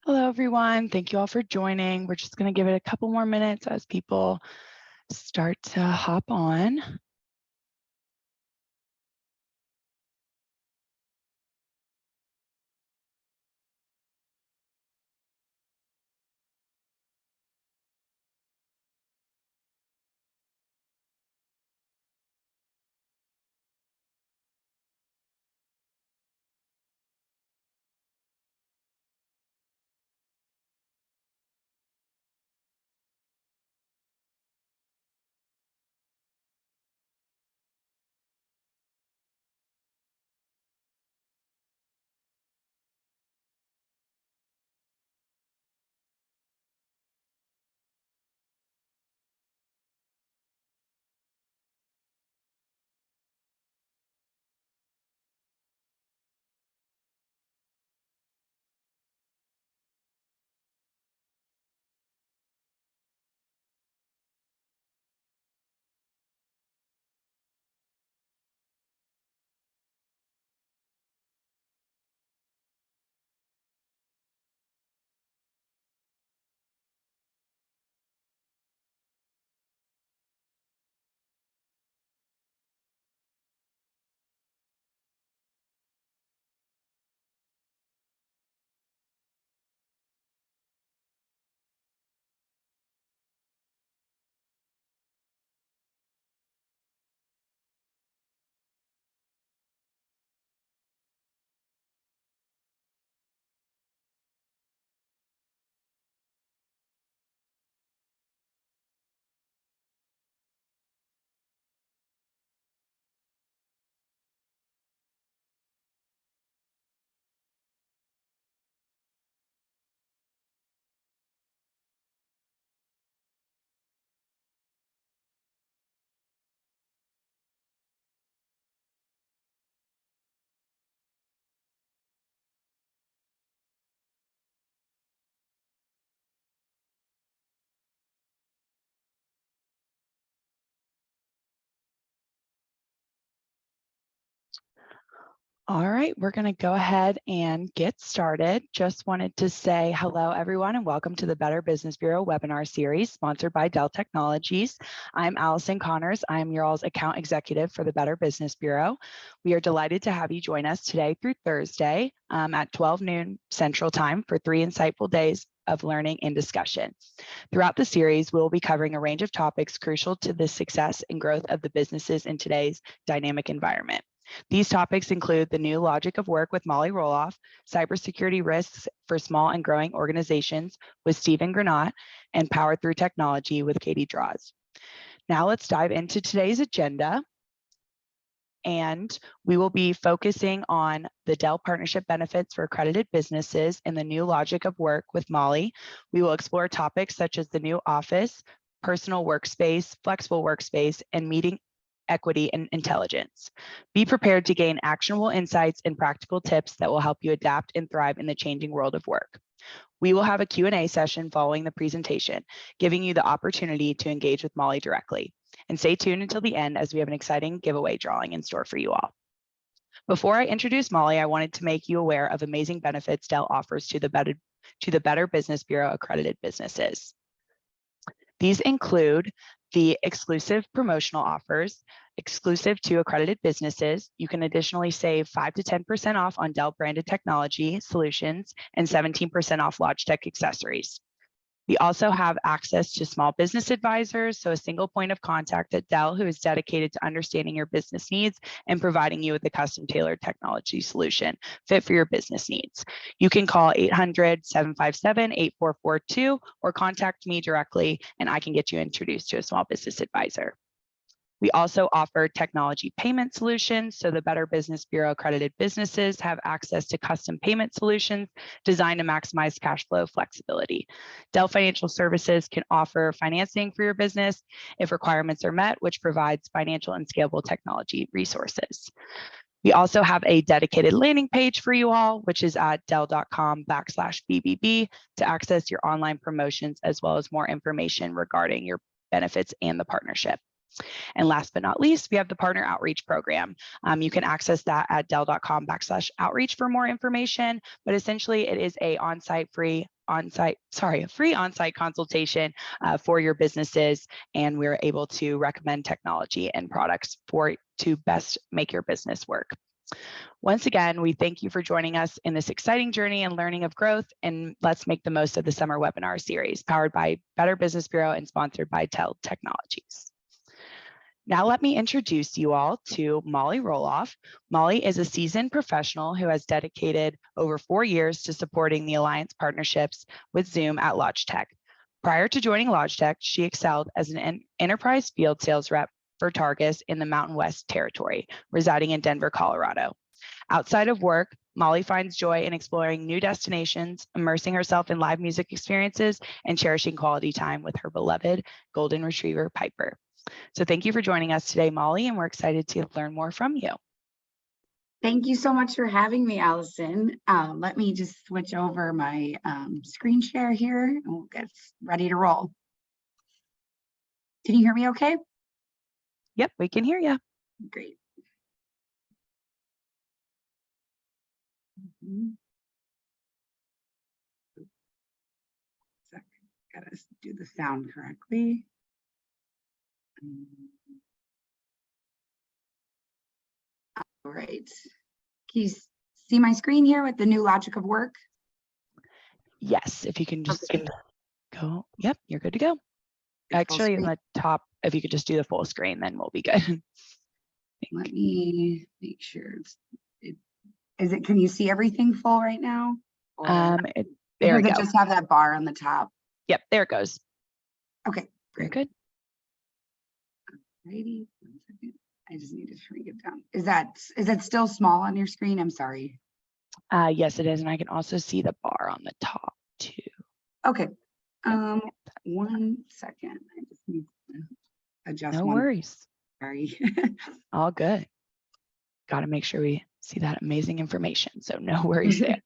Hello, everyone. Thank you all for joining. We're just going to give it a couple more minutes as people start to hop on. All right, we're going to go ahead and get started. Just wanted to say hello, everyone, and welcome to the Better Business Bureau webinar series sponsored by Dell Technologies. I'm Allison Connors. I'm your all's account executive for the Better Business Bureau. We are delighted to have you join us today through Thursday at 12 noon Central Time for 3 insightful days of learning and discussion. Throughout the series, we'll be covering a range of topics crucial to the success and growth of the businesses in today's dynamic environment. These topics include the new logic of work with Molly Roloff, cybersecurity risks for small and growing organizations with Stephen Granat, and Powered Through Technology with Katie Draws. Now let's dive into today's agenda. And we will be focusing on the Dell partnership benefits for accredited businesses and the new logic of work with Molly. We will explore topics such as the new office, personal workspace, flexible workspace, and meeting equity and intelligence. Be prepared to gain actionable insights and practical tips that will help you adapt and thrive in the changing world of work. We will have a Q&A session following the presentation, giving you the opportunity to engage with Molly directly. And stay tuned until the end as we have an exciting giveaway drawing in store for you all. Before I introduce Molly, I wanted to make you aware of amazing benefits Dell offers to the Better Business Bureau accredited businesses. These include the exclusive promotional offers, exclusive to accredited businesses. You can additionally save 5 to 10% off on Dell branded technology solutions and 17% off Logitech accessories. We also have access to small business advisors, so a single point of contact at Dell who is dedicated to understanding your business needs and providing you with a custom tailored technology solution fit for your business needs. You can call 800-757-8442 or contact me directly and I can get you introduced to a small business advisor. We also offer technology payment solutions, so the Better Business Bureau accredited businesses have access to custom payment solutions designed to maximize cash flow flexibility. Dell Financial Services can offer financing for your business if requirements are met, which provides financial and scalable technology resources. We also have a dedicated landing page for you all, which is at dell.com/BBB to access your online promotions as well as more information regarding your benefits and the partnership. And last but not least, we have the Partner Outreach Program. You can access that at dell.com/outreach for more information, but essentially it is a free on-site consultation for your businesses, and we're able to recommend technology and products to best make your business work. Once again, we thank you for joining us in this exciting journey and learning of growth, and let's make the most of the summer webinar series powered by Better Business Bureau and sponsored by Dell Technologies. Now let me introduce you all to Molly Roloff. Molly is a seasoned professional who has dedicated over 4 years to supporting the alliance partnerships with Zoom at Logitech. Prior to joining Logitech, she excelled as an enterprise field sales rep for Targus in the Mountain West Territory, residing in Denver, Colorado. Outside of work, Molly finds joy in exploring new destinations, immersing herself in live music experiences, and cherishing quality time with her beloved Golden Retriever, Piper. So thank you for joining us today, Molly, and we're excited to learn more from you. Thank you so much for having me, Allison. Let me just switch over my screen share here and we'll get ready to roll. Can you hear me okay? Yep, we can hear you. Great. Gotta do the sound correctly. All right. Can you see my screen here with the new logic of work? Yes, if you can just go. Yep, you're good to go. Actually, on the top, if you could just do the full screen, then we'll be good. Let me make sure can you see everything full right now? There we go. Just have that bar on the top. Yep, there it goes. Okay, great. You're good. Alrighty, 1 second. I just need to shrink it down. Is that still small on your screen? I'm sorry. Yes, it is, and I can also see the bar on the top too. Okay. 1 second. I just need to adjust. No worries. Sorry. All good. Got to make sure we see that amazing information. So no worries there.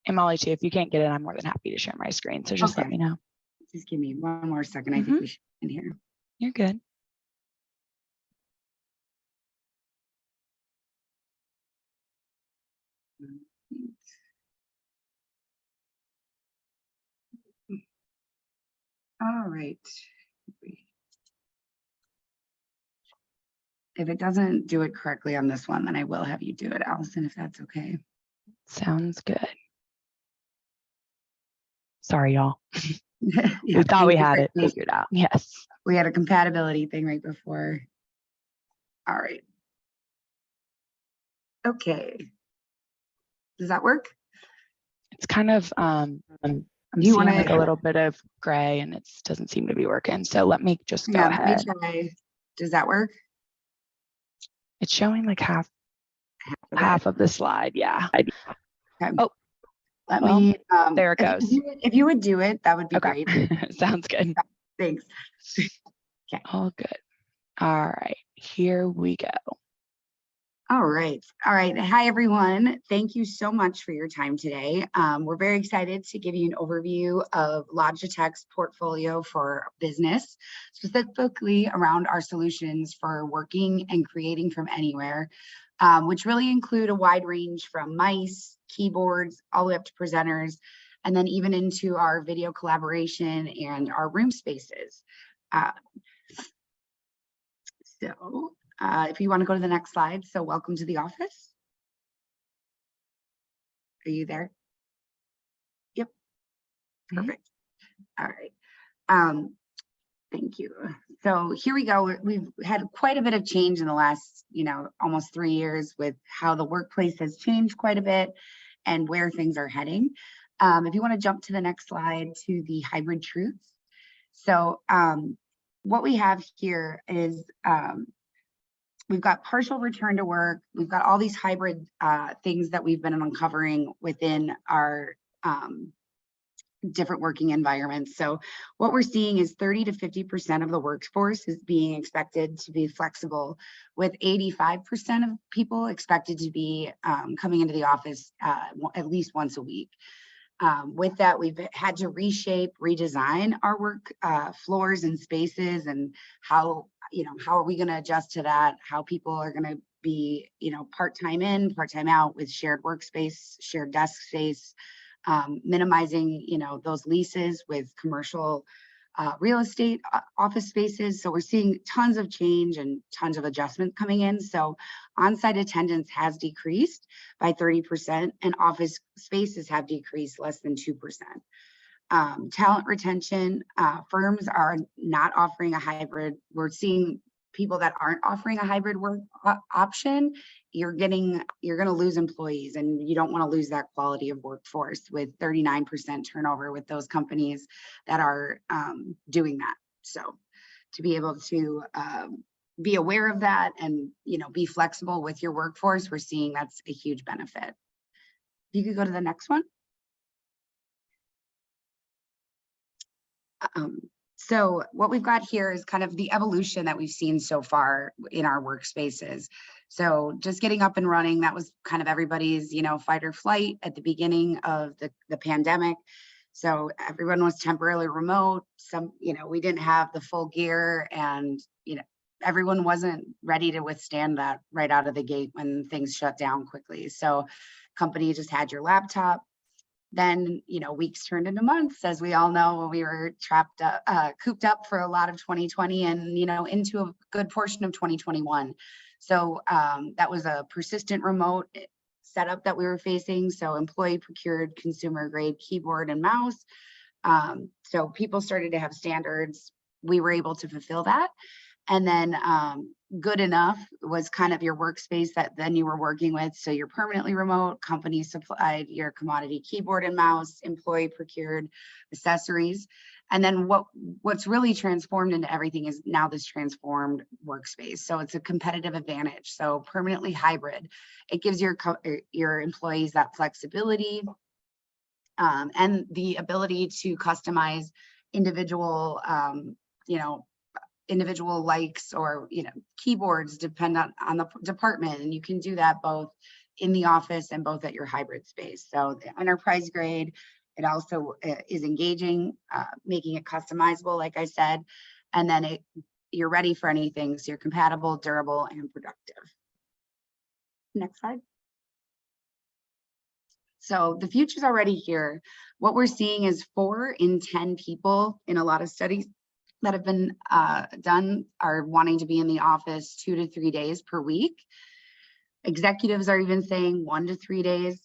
And Molly, too, if you can't get it, I'm more than happy to share my screen. So just let me know. Just give me 1 more second. I think we should in here. You're good. All right. if it doesn't do it correctly on this one, then I will have you do it, Allison, if that's okay. Sounds good. Sorry, y'all. Yeah, We thought we thank you had for it figured out. Yes. We had a compatibility thing right before. All right. Okay. Does that work? It's kind of, I'm Do you seeing want like a to? little bit of gray and it doesn't seem to be working. So let me just go Yeah, let me ahead. try. Does that work? It's showing like half Half of the slide. Yeah. Okay. Oh, Let well, me. there it goes. If you would do it, that would be Okay. great. Sounds good. Thanks. Okay. All good. All right. Here we go. All right. All right. Hi, everyone. Thank you so much for your time today. We're very excited to give you an overview of Logitech's portfolio for business, specifically around our solutions for working and creating from anywhere, which really include a wide range from mice, keyboards, all the way up to presenters, and then even into our video collaboration and our room spaces. If you want to go to the next slide. So welcome to the office. Are you there? Yep. Perfect. All right. Thank you. So here we go. We've had quite a bit of change in the last, almost 3 years with how the workplace has changed quite a bit and where things are heading. If you want to jump to the next slide to the hybrid truths. So what we have here is we've got partial return to work. We've got all these hybrid things that we've been uncovering within our different working environments. So what we're seeing is 30 to 50% of the workforce is being expected to be flexible, with 85% of people expected to be coming into the office at least once a week. With that, we've had to reshape, redesign our work floors and spaces, and how are we going to adjust to that? How people are going to be, part-time in, part-time out with shared workspace, shared desk space, minimizing, those leases with commercial real estate office spaces. So we're seeing tons of change and tons of adjustment coming in. So on-site attendance has decreased by 30% and office spaces have decreased less than 2%. Talent retention, firms are not offering a hybrid. We're seeing people that aren't offering a hybrid work option. You're going to lose employees, and you don't want to lose that quality of workforce with 39% turnover with those companies that are doing that. So to be able to be aware of that and be flexible with your workforce, we're seeing that's a huge benefit. You could go to the next one. So what we've got here is kind of the evolution that we've seen so far in our workspaces. So just getting up and running, that was kind of everybody's, fight or flight at the beginning of the pandemic. So everyone was temporarily remote. We didn't have the full gear, and, everyone wasn't ready to withstand that right out of the gate when things shut down quickly. So company just had your laptop. Then, weeks turned into months, as we all know, when we were cooped up for a lot of 2020 and, into a good portion of 2021. So that was a persistent remote setup that we were facing. So employee procured consumer grade keyboard and mouse. So people started to have standards. We were able to fulfill that. And then good enough was kind of your workspace that then you were working with. So you're permanently remote, company supplied your commodity keyboard and mouse, employee procured accessories. And then what's really transformed into everything is now this transformed workspace. So it's a competitive advantage. So permanently hybrid, it gives your employees that flexibility and the ability to customize individual, individual likes or keyboards depend on the department, and you can do that both in the office and both at your hybrid space. So the enterprise grade, it also is engaging, making it customizable, like I said, and then you're ready for anything, so you're compatible, durable, and productive. Next slide. So the future's already here. What we're seeing is 4 in 10 people in a lot of studies that have been done are wanting to be in the office 2 to 3 days per week. Executives are even saying 1 to 3 days.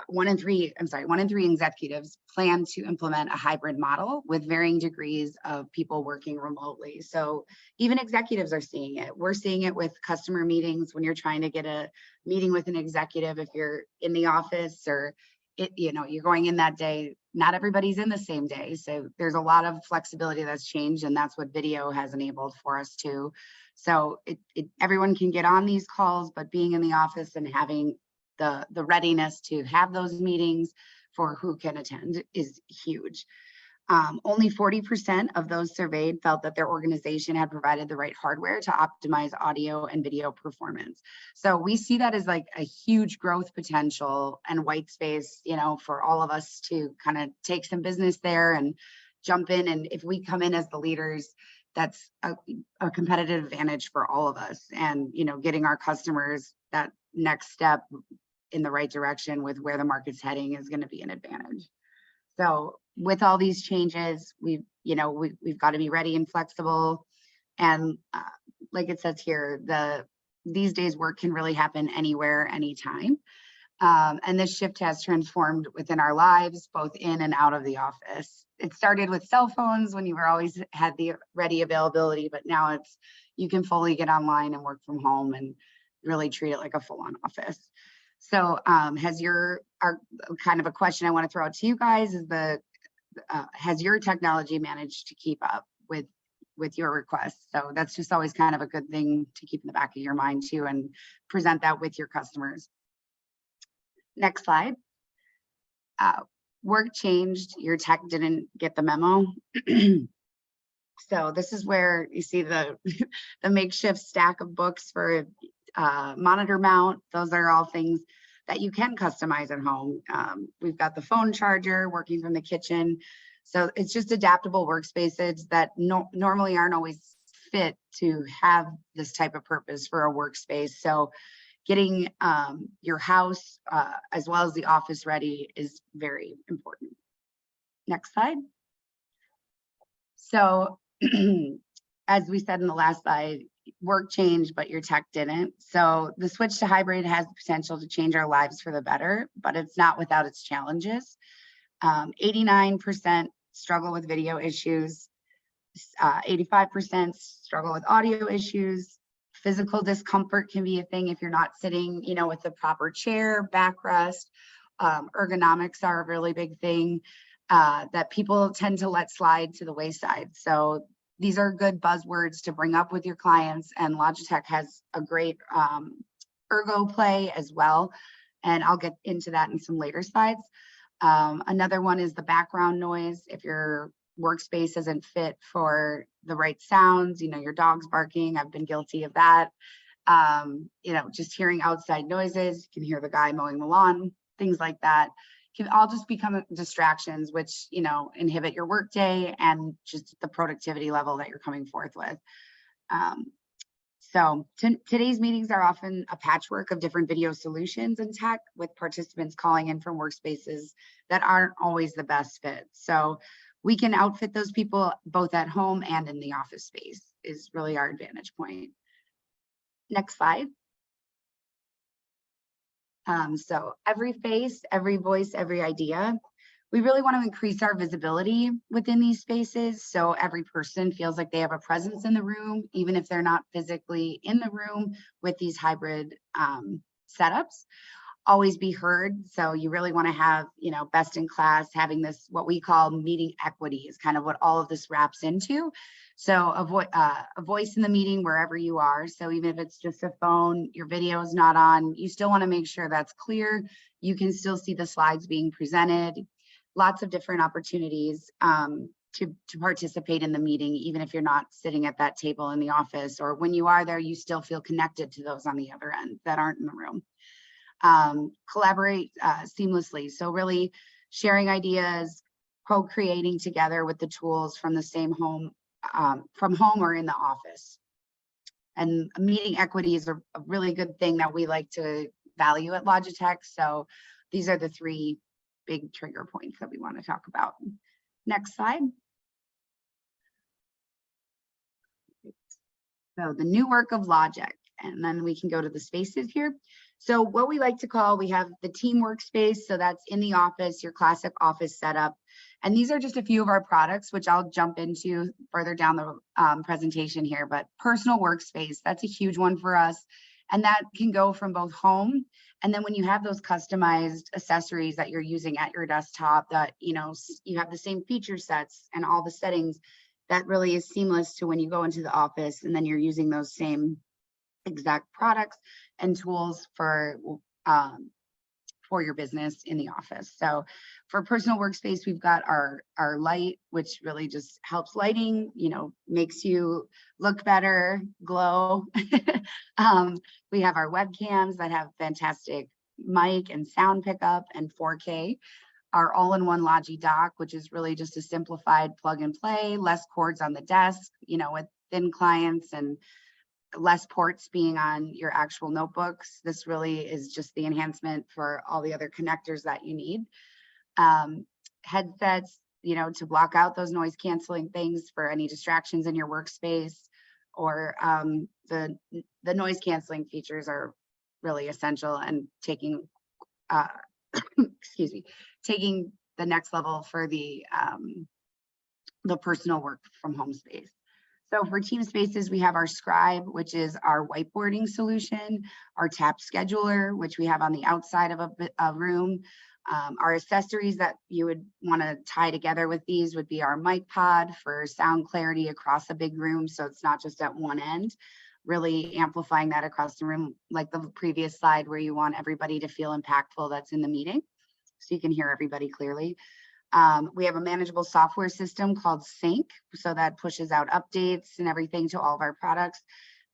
1 in 3 executives plan to implement a hybrid model with varying degrees of people working remotely. So even executives are seeing it. We're seeing it with customer meetings when you're trying to get a meeting with an executive. If you're in the office or you're going in that day, not everybody's in the same day. So there's a lot of flexibility that's changed, and that's what video has enabled for us too. So everyone can get on these calls, but being in the office and having the readiness to have those meetings for who can attend is huge. Only 40% of those surveyed felt that their organization had provided the right hardware to optimize audio and video performance. So we see that as like a huge growth potential and white space, for all of us to kind of take some business there and jump in. And if we come in as the leaders, that's a competitive advantage for all of us. And, getting our customers that next step in the right direction with where the market's heading is going to be an advantage. So with all these changes, we've got to be ready and flexible. And like it says here, these days work can really happen anywhere, anytime. And this shift has transformed within our lives, both in and out of the office. It started with cell phones when you always had the ready availability, but now you can fully get online and work from home and really treat it like a full-on office. So our kind of a question I want to throw out to you guys is has your technology managed to keep up with your requests? So that's just always kind of a good thing to keep in the back of your mind too, and present that with your customers. Next slide. Work changed, your tech didn't get the memo. So this is where you see the makeshift stack of books for monitor mount. Those are all things that you can customize at home. We've got the phone charger working from the kitchen. So it's just adaptable workspaces that normally aren't always fit to have this type of purpose for a workspace. So getting your house as well as the office ready is very important. Next slide. So as we said in the last slide, work changed, but your tech didn't. So the switch to hybrid has the potential to change our lives for the better, but it's not without its challenges. 89% struggle with video issues. 85% struggle with audio issues. Physical discomfort can be a thing if you're not sitting, with the proper chair, backrest. Ergonomics are a really big thing that people tend to let slide to the wayside. So these are good buzzwords to bring up with your clients, and Logitech has a great ergo play as well. And I'll get into that in some later slides. Another one is the background noise. If your workspace isn't fit for the right sounds, your dog's barking, I've been guilty of that. Just hearing outside noises, you can hear the guy mowing the lawn, things like that can all just become distractions, which, inhibit your workday and just the productivity level that you're coming forth with. So today's meetings are often a patchwork of different video solutions and tech, with participants calling in from workspaces that aren't always the best fit. So we can outfit those people both at home and in the office space is really our advantage point. Next slide. So every face, every voice, every idea. We really want to increase our visibility within these spaces, so every person feels like they have a presence in the room, even if they're not physically in the room with these hybrid setups. Always be heard. So you really want to have, best in class, having this, what we call meeting equity is kind of what all of this wraps into. So a voice in the meeting wherever you are. So even if it's just a phone, your video is not on, you still want to make sure that's clear. You can still see the slides being presented. Lots of different opportunities to participate in the meeting, even if you're not sitting at that table in the office, or when you are there, you still feel connected to those on the other end that aren't in the room. Collaborate seamlessly. So really sharing ideas, co-creating together with the tools from the same home, from home or in the office. And meeting equity is a really good thing that we like to value at Logitech. So these are the 3 big trigger points that we want to talk about. Next slide. So the new work of logic, and then we can go to the spaces here. So what we like to call, we have the team workspace. So that's in the office, your classic office setup. And these are just a few of our products, which I'll jump into further down the presentation here, but personal workspace, that's a huge one for us. And that can go from both home, and then when you have those customized accessories that you're using at your desktop that, you know, you have the same feature sets and all the settings, that really is seamless to when you go into the office, and then you're using those same exact products and tools for your business in the office. So for personal workspace, we've got our light, which really just helps lighting, you know, makes you look better, glow. We have our webcams that have fantastic mic and sound pickup and 4K. Our all-in-one Logi dock, which is really just a simplified plug and play, less cords on the desk, you know, with thin clients and less ports being on your actual notebooks. This really is just the enhancement for all the other connectors that you need. Headsets, you know, to block out those noise canceling things for any distractions in your workspace, or the noise canceling features are really essential and taking excuse me, taking the next level for the personal work from home space. So for team spaces, we have our Scribe, which is our whiteboarding solution, our tap scheduler, which we have on the outside of a room. Our accessories that you would want to tie together with these would be our mic pod for sound clarity across a big room, so it's not just at one end, really amplifying that across the room, like the previous slide where you want everybody to feel impactful that's in the meeting, so you can hear everybody clearly. We have a manageable software system called Sync, so that pushes out updates and everything to all of our products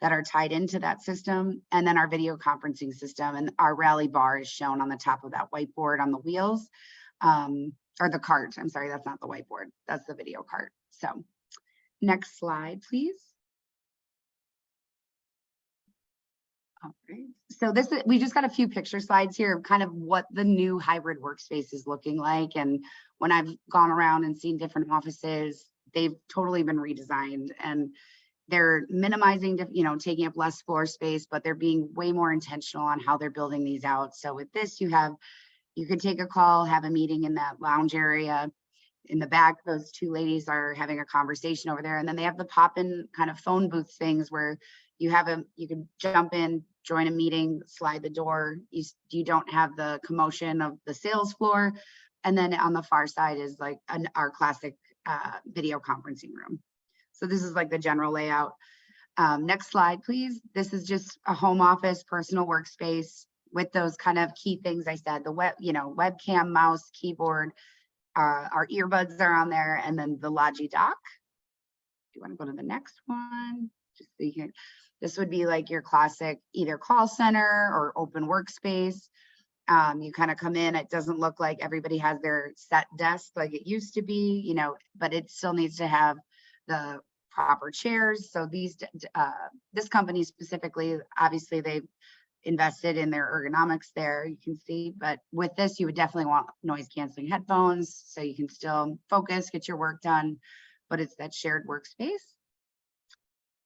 that are tied into that system. And then our video conferencing system, and our Rally bar is shown on the top of that whiteboard on the wheels, or the cart. I'm sorry, that's not the whiteboard, that's the video cart. So next slide, please. All right, so we just got a few picture slides here of kind of what the new hybrid workspace is looking like. And when I've gone around and seen different offices, they've totally been redesigned, and they're minimizing, you know, taking up less floor space, but they're being way more intentional on how they're building these out. So with this, you can take a call, have a meeting in that lounge area. In the back, those two ladies are having a conversation over there, and then they have the pop-in kind of phone booth things where you can jump in, join a meeting, slide the door. You don't have the commotion of the sales floor. And then on the far side is like our classic video conferencing room. So this is like the general layout. Next slide, please. This is just a home office, personal workspace with those kind of key things I said, the webcam, mouse, keyboard, our earbuds are on there, and then the Logi dock. Do you want to go to the next one? Just so you can, this would be like your classic either call center or open workspace. You kind of come in, it doesn't look like everybody has their set desk like it used to be, you know, but it still needs to have the proper chairs. So this company specifically, obviously they've invested in their ergonomics there, you can see, but with this, you would definitely want noise canceling headphones so you can still focus, get your work done, but it's that shared workspace.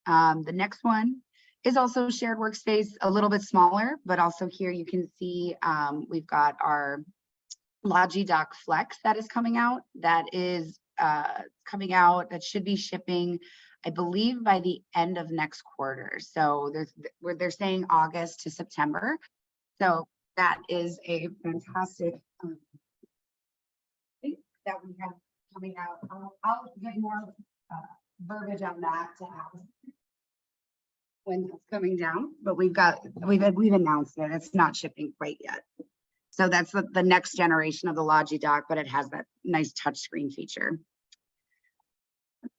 The next one is also shared workspace, a little bit smaller, but also here you can see we've got our Logi Dock Flex that is coming out. That is coming out, that should be shipping, I believe, by the end of next quarter. So they're saying August to September. So that is a fantastic thing that we have coming out. I'll get more verbiage on that to have when it's coming down, but we've announced it. It's not shipping quite yet. So that's the next generation of the Logi dock, but it has that nice touchscreen feature.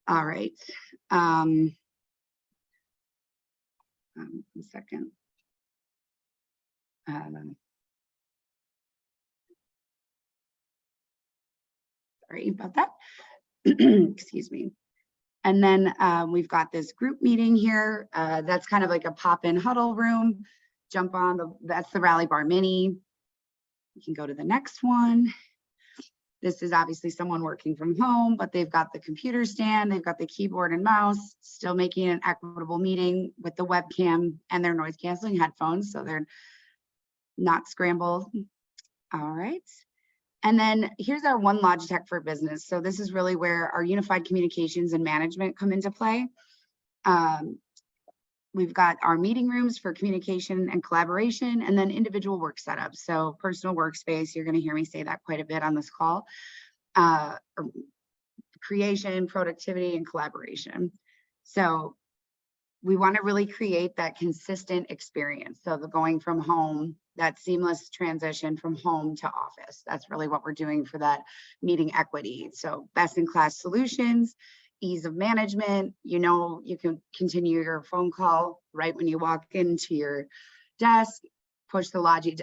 All right. One second. Sorry about that. Excuse me. And then we've got this group meeting here. That's kind of like a pop-in huddle room. Jump on, that's the Rally Bar Mini. We can go to the next one. This is obviously someone working from home, but they've got the computer stand, they've got the keyboard and mouse, still making an equitable meeting with the webcam and their noise canceling headphones, so they're not scrambled. All right. And then here's our one Logitech for business. So this is really where our unified communications and management come into play. We've got our meeting rooms for communication and collaboration, and then individual work setups. So personal workspace, you're going to hear me say that quite a bit on this call. Creation, productivity, and collaboration. So we want to really create that consistent experience. So the going from home, that seamless transition from home to office. That's really what we're doing for that meeting equity. So best in class solutions, ease of management. You know, you can continue your phone call right when you walk into your desk, push the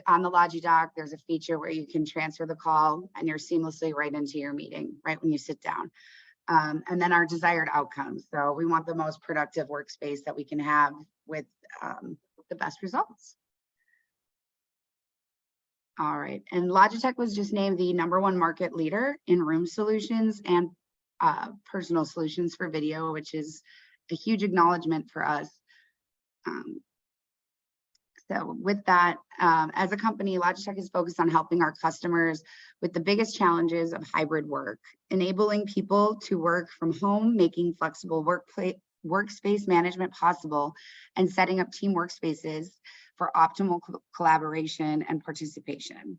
on the Logidock. There's a feature where you can transfer the call and you're seamlessly right into your meeting right when you sit down. And then our desired outcomes. So we want the most productive workspace that we can have with the best results. All right, and Logitech was just named the #1 market leader in room solutions and personal solutions for video, which is a huge acknowledgement for us. So with that, as a company, Logitech is focused on helping our customers with the biggest challenges of hybrid work, enabling people to work from home, making flexible workspace management possible, and setting up team workspaces for optimal collaboration and participation.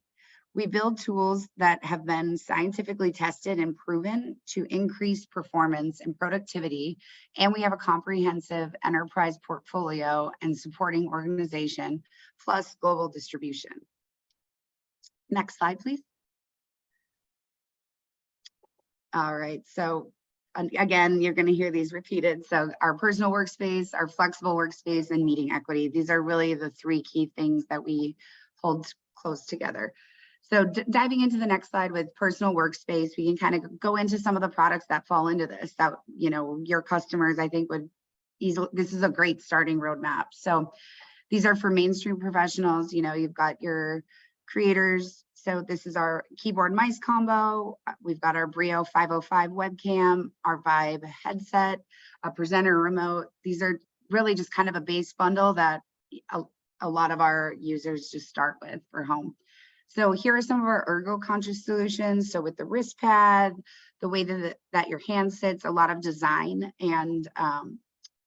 We build tools that have been scientifically tested and proven to increase performance and productivity, and we have a comprehensive enterprise portfolio and supporting organization, plus global distribution. Next slide, please. All right, so again, you're going to hear these repeated. So our personal workspace, our flexible workspace, and meeting equity. These are really the three key things that we hold close together. So diving into the next slide with personal workspace, we can kind of go into some of the products that fall into this that, you know, your customers, I think, would easily, this is a great starting roadmap. So these are for mainstream professionals. You know, you've got your creators. So this is our keyboard mice combo. We've got our Brio 505 webcam, our Vibe headset, a presenter remote. These are really just kind of a base bundle that a lot of our users just start with for home. So here are some of our ergo conscious solutions. So with the wrist pad, the way that your hand sits, a lot of design and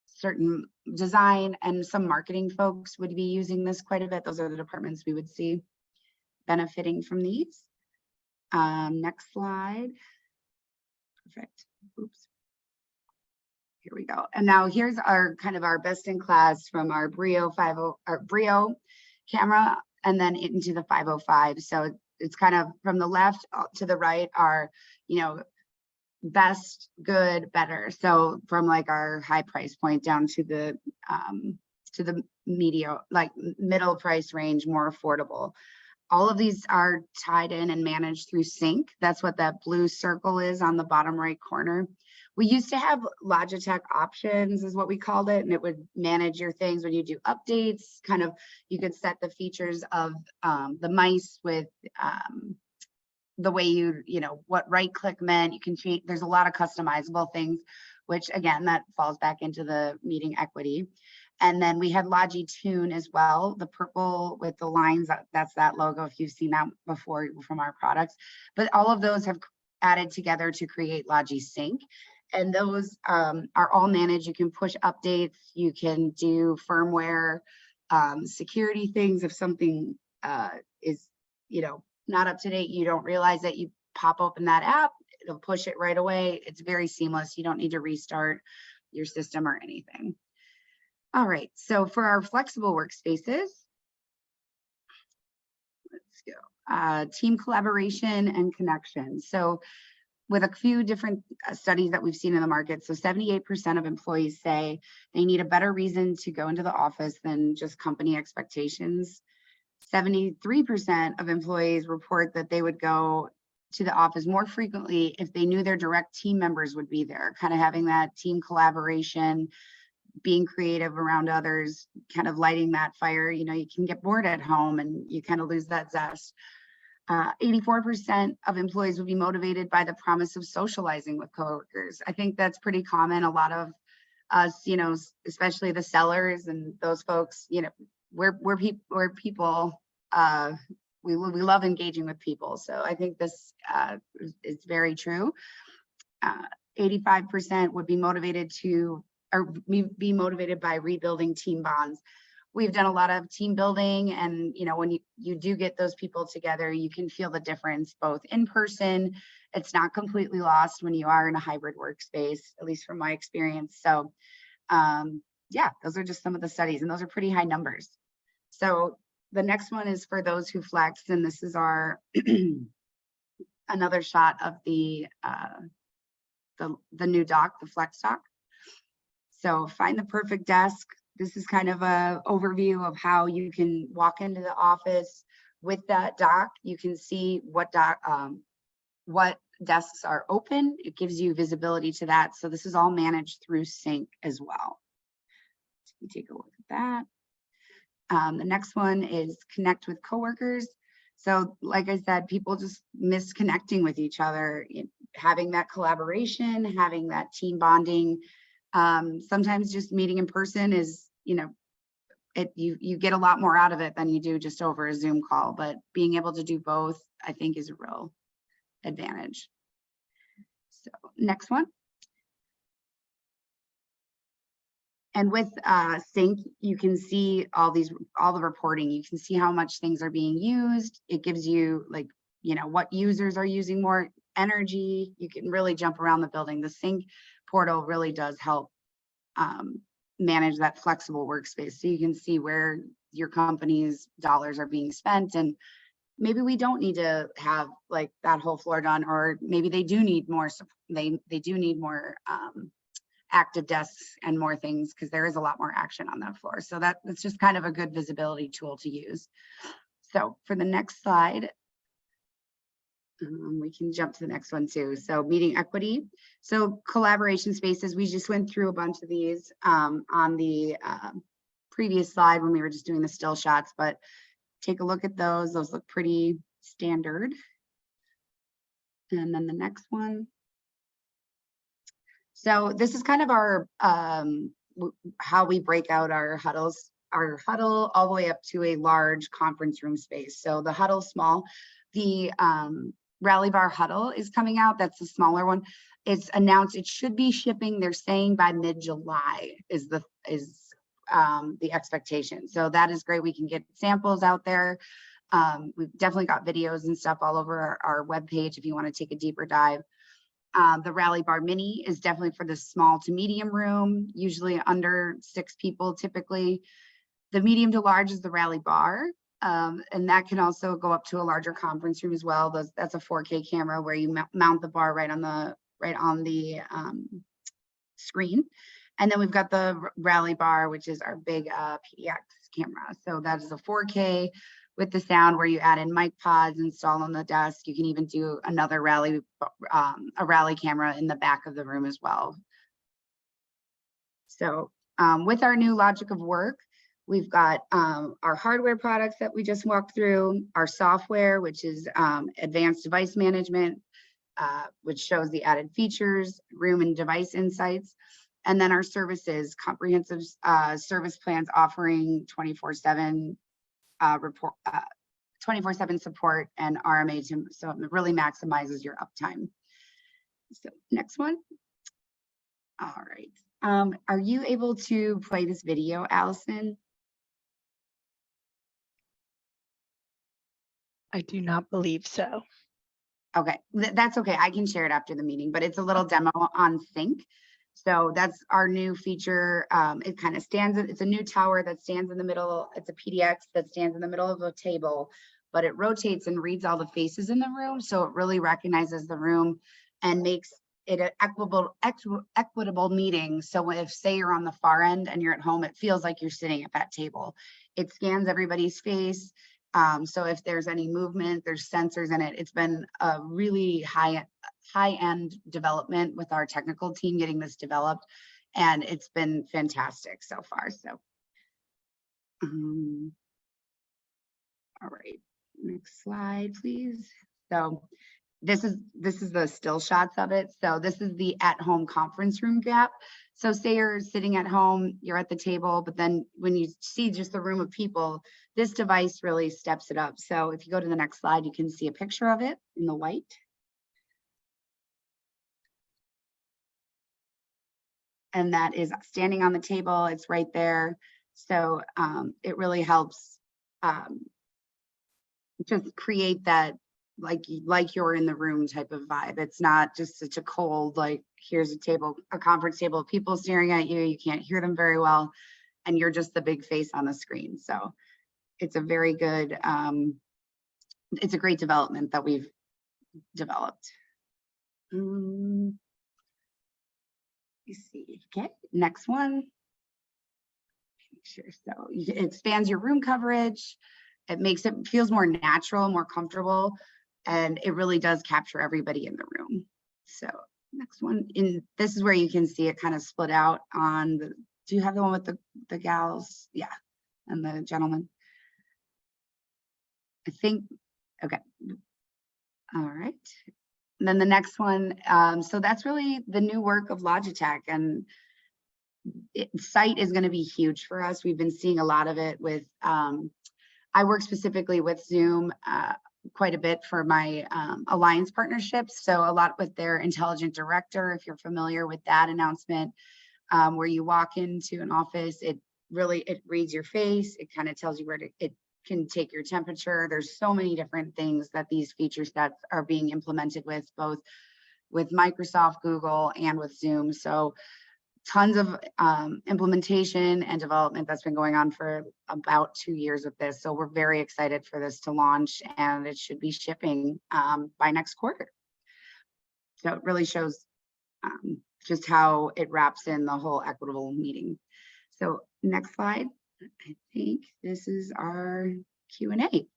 certain design and some marketing folks would be using this quite a bit. Those are the departments we would see benefiting from these. Next slide. Perfect. Oops. Here we go. And now here's our kind of our best in class from our Brio Brio camera, and then into the 505. So it's kind of from the left to the right are, you know, best, good, better. So from like our high price point down to the medium, like middle price range, more affordable. All of these are tied in and managed through Sync. That's what that blue circle is on the bottom right corner. We used to have Logitech options is what we called it, and it would manage your things when you do updates. Kind of, you could set the features of the mice with the way you know, what right click meant. You can change, there's a lot of customizable things, which again, that falls back into the meeting equity. And then we had Logitune as well, the purple with the lines, that's that logo if you've seen that before from our products. But all of those have added together to create Logisync. And those are all managed. You can push updates, you can do firmware, security things. If something is, you know, not up to date, you don't realize that, you pop open that app, it'll push it right away. It's very seamless. You don't need to restart your system or anything. All right, so for our flexible workspaces, let's go. Team collaboration and connection. So with a few different studies that we've seen in the market, so 78% of employees say they need a better reason to go into the office than just company expectations. 73% of employees report that they would go to the office more frequently if they knew their direct team members would be there, kind of having that team collaboration, being creative around others, kind of lighting that fire. You know, you can get bored at home and you kind of lose that zest. 84% of employees would be motivated by the promise of socializing with coworkers. I think that's pretty common. A lot of us, especially the sellers and those folks, we're people. We love engaging with people. So I think this is very true. 85% would be motivated be motivated by rebuilding team bonds. We've done a lot of team building, and when you do get those people together, you can feel the difference both in person. It's not completely lost when you are in a hybrid workspace, at least from my experience. So yeah, those are just some of the studies, and those are pretty high numbers. So the next one is for those who flex, and this is our another shot of the new dock, the flex dock. So find the perfect desk. This is kind of a overview of how you can walk into the office with that dock. You can see what desks are open. It gives you visibility to that. So this is all managed through Sync as well. So we take a look at that. The next one is connect with coworkers. So like I said, people just miss connecting with each other, having that collaboration, having that team bonding. Sometimes just meeting in person is, you get a lot more out of it than you do just over a Zoom call, but being able to do both, I think, is a real advantage. So next one. And with Sync, you can see all the reporting. You can see how much things are being used. It gives you what users are using more energy. You can really jump around the building. The Sync portal really does help manage that flexible workspace. So you can see where your company's dollars are being spent, and maybe we don't need to have that whole floor done, or maybe they do need more. They do need more active desks and more things, because there is a lot more action on that floor. So that's just kind of a good visibility tool to use. So for the next slide, we can jump to the next one too. So meeting equity. So collaboration spaces, we just went through a bunch of these on the previous slide when we were just doing the still shots, but take a look at those. Those look pretty standard. And then the next one. So this is kind of our how we break out our huddles, our huddle all the way up to a large conference room space. So the huddle small, the Rally Bar huddle is coming out. That's the smaller one. It's announced it should be shipping. They're saying by mid-July is the expectation. So that is great. We can get samples out there. We've definitely got videos and stuff all over our webpage if you want to take a deeper dive. The Rally Bar Mini is definitely for the small to medium room, usually under 6 people typically. The medium to large is the Rally Bar, and that can also go up to a larger conference room as well. That's a 4K camera where you mount the bar right on the screen. And then we've got the Rally Bar, which is our big PDX camera. So that is a 4K with the sound where you add in mic pods, install on the desk. You can even do another Rally camera in the back of the room as well. So with our new logic of work, we've got our hardware products that we just walked through, our software, which is advanced device management, which shows the added features, room and device insights, and then our services, comprehensive service plans offering 24/7 report, 24/7 support and RMA, so it really maximizes your uptime. So next one. All right. Are you able to play this video, Allison? I do not believe so. Okay, that's okay. I can share it after the meeting, but it's a little demo on Sync. So that's our new feature. It kind of stands, it's a new tower that stands in the middle. It's a PDX that stands in the middle of a table, but it rotates and reads all the faces in the room. So it really recognizes the room and makes it an equitable meeting. So if, say, you're on the far end and you're at home, it feels like you're sitting at that table. It scans everybody's face. So if there's any movement, there's sensors in it. It's been a really high-end development with our technical team getting this developed, and it's been fantastic so far. So, all right, Next slide, please. So this is the still shots of it. So this is the at-home conference room gap. So say you're sitting at home, you're at the table, but then when you see just the room of people, this device really steps it up. So if you go to the next slide, you can see a picture of it in the white. And that is standing on the table. It's right there. So it really helps just create that like you're in the room type of vibe. It's not just such a cold, like here's a conference table of people staring at you. You can't hear them very well. And you're just the big face on the screen. So it's a very good, it's a great development that we've developed. Let me see. Okay, next one. Sure. So it expands your room coverage. It makes it feels more natural, more comfortable, and it really does capture everybody in the room. So next one, this is where you can see it kind of split out on the. Do you have the one with the gals? Yeah, and the gentleman. I think. Okay. All right. And then the next one. So that's really the new work of Logitech, and sight is going to be huge for us. We've been seeing a lot of it with. I work specifically with Zoom quite a bit for my alliance partnerships. So a lot with their intelligent director, if you're familiar with that announcement, where you walk into an office, it reads your face. It kind of tells you it can take your temperature. There's so many different things that these feature sets are being implemented with, both with Microsoft, Google, and with Zoom. So tons of implementation and development that's been going on for about 2 years with this. So we're very excited for this to launch, and it should be shipping by next quarter. So it really shows just how it wraps in the whole equitable meeting. So next slide. I think this is our Q&A.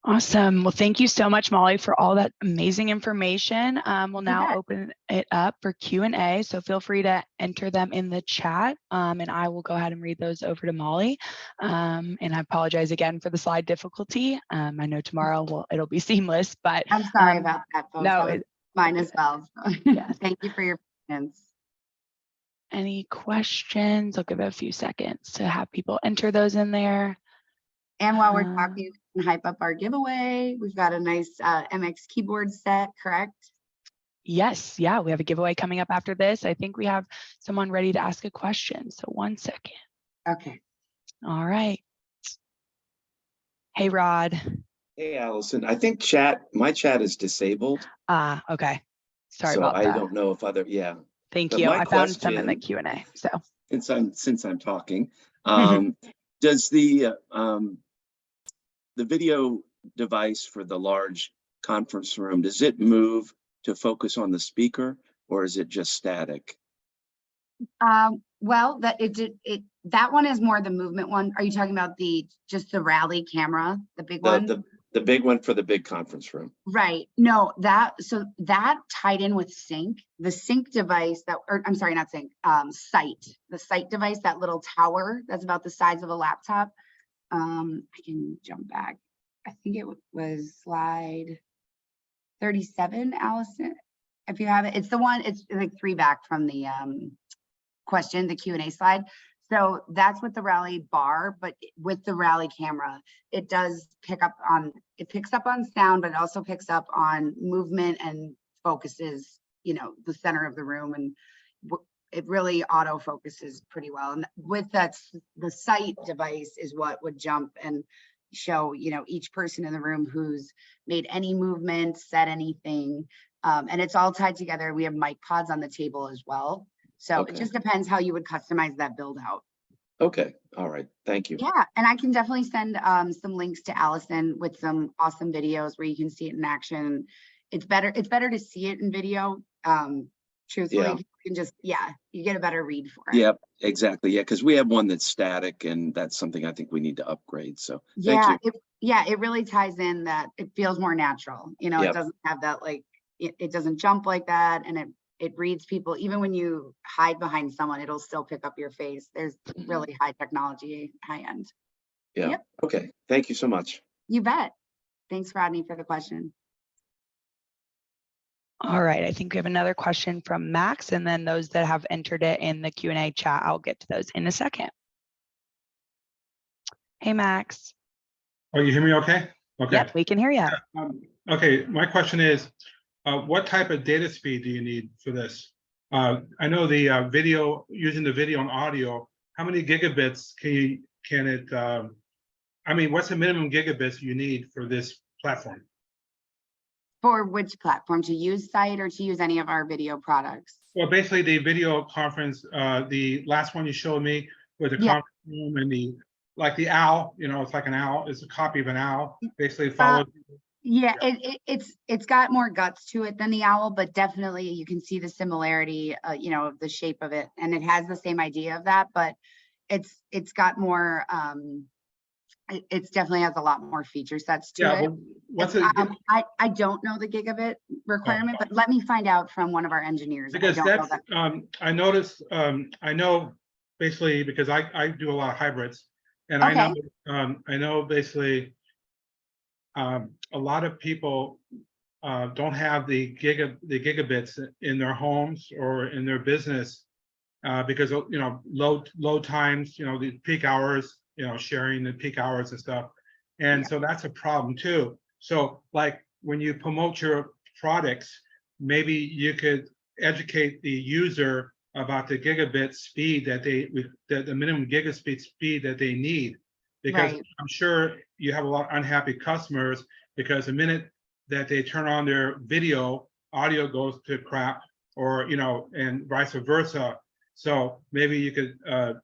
Awesome. Well, thank you so much, Molly, for all that amazing information. We'll now open it up for Q&A. So feel free to enter them in the chat, and I will go ahead and read those over to Molly. And I apologize again for the slide difficulty. I know tomorrow it'll be seamless, but I'm sorry about that, folks. No, that was mine as well. So. Yes. Thank you for your patience. Any questions? I'll give it a few seconds to have people enter those in there. And while we're talking, you can hype up our giveaway. We've got a nice MX keyboard set, correct? Yes, yeah, we have a giveaway coming up after this. I think we have someone ready to ask a question. So 1 second. Okay. All right. Hey, Rod. Hey, Allison. I think my chat is disabled. Okay. Sorry so about I that. don't know if Thank but you. my I found some in the question, Q&A. So since I'm talking, does the video device for the large conference room, does it move to focus on the speaker, or is it just static? Well, that one is more the movement one. Are you talking about just the rally camera, the big one? The big one for the big conference room. Right. No, that tied in with Sync, the Sync device I'm sorry, not Sync, Sight, the Sight device, that little tower that's about the size of a laptop. I can jump back. I think it was slide 37, Allison, if you have it. It's the one, it's like 3 back from the question, the Q&A slide. So that's with the Rally bar, but with the Rally camera, it does picks up on sound, but it also picks up on movement and focuses, the center of the room, and it really auto focuses pretty well. And with that, the Sight device is what would jump and show, each person in the room who's made any movement, said anything, and it's all tied together. We have mic pods on the table as well. So It just depends how you would customize that build out. Okay. All right. Thank you. Yeah. And I can definitely send some links to Allison with some awesome videos where you can see it in action. It's better to see it in video. Truthfully, you can just, you get a better read for it. Yep, exactly. Yeah, because we have one that's static, and that's something I think we need to upgrade. So thank you. It really ties in that it feels more natural. It doesn't have that, like, it doesn't jump like that, and it reads people. Even when you hide behind someone, it'll still pick up your face. There's really high technology, high end. Yeah. Yep. Okay. Thank you so much. You bet. Thanks, Rodney, for the question. All right, I think we have another question from Max, and then those that have entered it in the Q&A chat, I'll get to those in a second. Hey, Max. Oh, you hear me okay? Okay. Yep, we can hear you. Okay, my question is, what type of data speed do you need for this? I know the video, using the video and audio, how many gigabits can it, I mean, what's the minimum gigabits you need for this platform? For which platform? To use Site or to use any of our video products? Well, basically the video conference, the last one you showed me with the conference room and like the owl, you know, it's like an owl, it's a copy of an owl, basically followed. Yeah, it's got more guts to it than the owl, but definitely you can see the similarity, you know, of the shape of it, and it has the same idea of that, but it's got more, it's definitely has a lot more feature sets to it. Well, what's it? I don't know the gigabit requirement, but let me find out from one of our engineers. Because that's, I noticed, I know basically because I do a lot of hybrids, and Okay. I know basically a lot of people don't have the gigabits in their homes or in their business because you know low times, you know, the peak hours, you know, sharing the peak hours and stuff, and so that's a problem too. So like when you promote your products, maybe you could educate the user about the gigabit speed that the minimum gigabit speed that they need, because I'm sure you have a lot of unhappy customers because the minute that they turn on their video, audio goes to crap, or you know, and vice versa. So maybe you could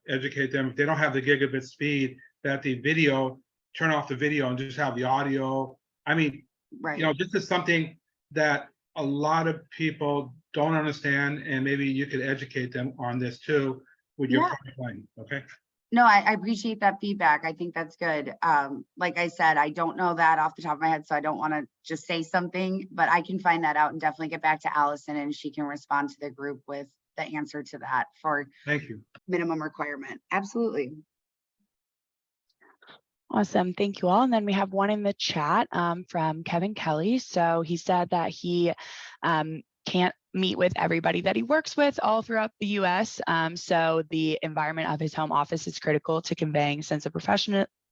educate them if they don't have the gigabit speed, that the video, turn off the video and just have the audio. I mean, you know, this is something that a lot of people don't understand, and maybe you could educate them on this too with your product line. Okay. No, I appreciate that feedback. I think that's good. Like I said, I don't know that off the top of my head, so I don't want to just say something, but I can find that out and definitely get back to Allison, and she can respond to the group with the answer to that for minimum requirement. Absolutely. Awesome. Thank you all. And then we have one in the chat from Kevin Kelly. So he said that he can't meet with everybody that he works with all throughout the US. So the environment of his home office is critical to conveying a sense of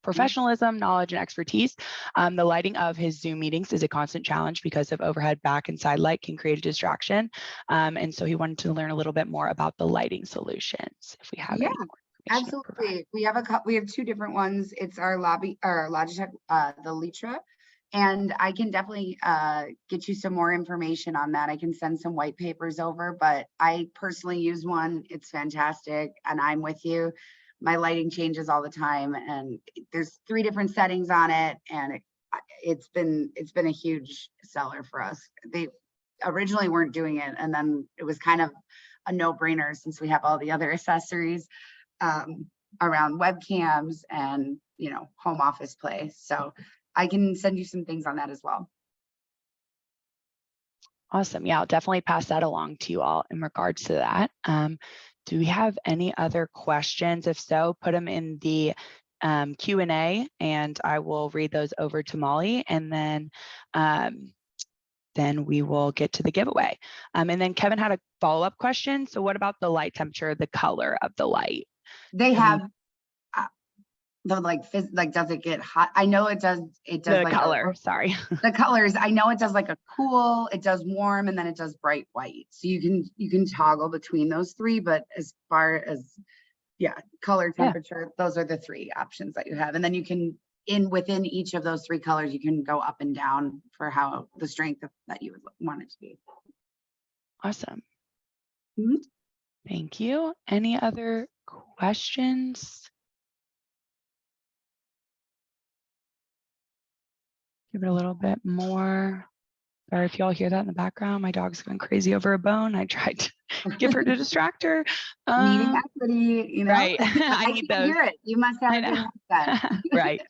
professionalism, knowledge, and expertise. The lighting of his Zoom meetings is a constant challenge because of overhead back and side light can create a distraction. And so he wanted to learn a little bit more about the lighting solutions, if we have any more. Absolutely. We have two different ones. It's our Logitech, the Litra, and I can definitely get you some more information on that. I can send some white papers over, but I personally use one. It's fantastic, and I'm with you. My lighting changes all the time, and there's 3 different settings on it, and it's been a huge seller for us. They originally weren't doing it, and then it was kind of a no-brainer since we have all the other accessories around webcams and, you know, home office play. So I can send you some things on that as well. Awesome. Yeah, I'll definitely pass that along to you all in regards to that. Do we have any other questions? If so, put them in the Q&A and I will read those over to Molly, and then we will get to the giveaway. And then Kevin had a follow-up question. So what about the light temperature, the color of the light? They have the like does it get hot? I know it does. It does the like color. Sorry. The colors. I know it does like a cool. It does warm, and then it does bright white. So you can toggle between those 3. But as far as color, temperature, those are the 3 options that you have, and then you can within each of those 3 colors, you can go up and down for how the strength that you would want it to be. Awesome. Thank you. Any other questions? Give it a little bit more. Sorry if y'all hear that in the background. My dog's going crazy over a bone. I tried to give her to distract her. Needing equity, you know. Right. I need those. Hear it. You must have a good headset. Right.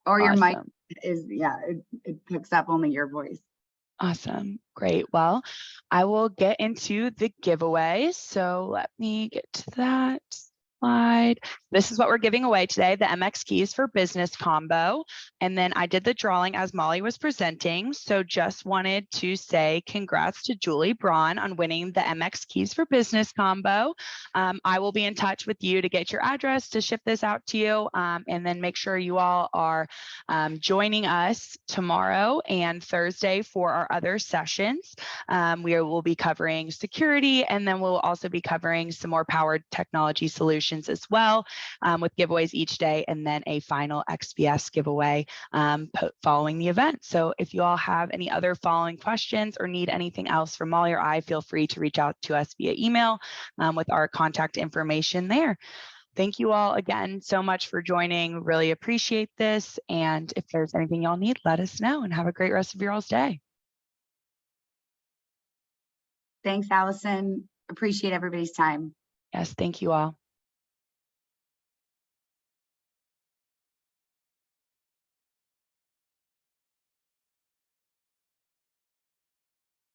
or your mic is it picks up only your voice. Awesome. Great. Well, I will get into the giveaway. So let me get to that. slide. This is what we're giving away today, the MX Keys for Business combo. And then I did the drawing as Molly was presenting. So just wanted to say congrats to Julie Braun on winning the MX Keys for Business combo. I will be in touch with you to get your address to ship this out to you. And then make sure you all are joining us tomorrow and Thursday for our other sessions. We will be covering security, and then we'll also be covering some more powered technology solutions as well, with giveaways each day, and then a final XPS giveaway following the event. So if you all have any other following questions or need anything else from Molly or I, feel free to reach out to us via email with our contact information there. Thank you all again so much for joining. Really appreciate this. And if there's anything y'all need, let us know, and have a great rest of your all's day. Thanks, Allison. Appreciate everybody's time. Yes, thank you all.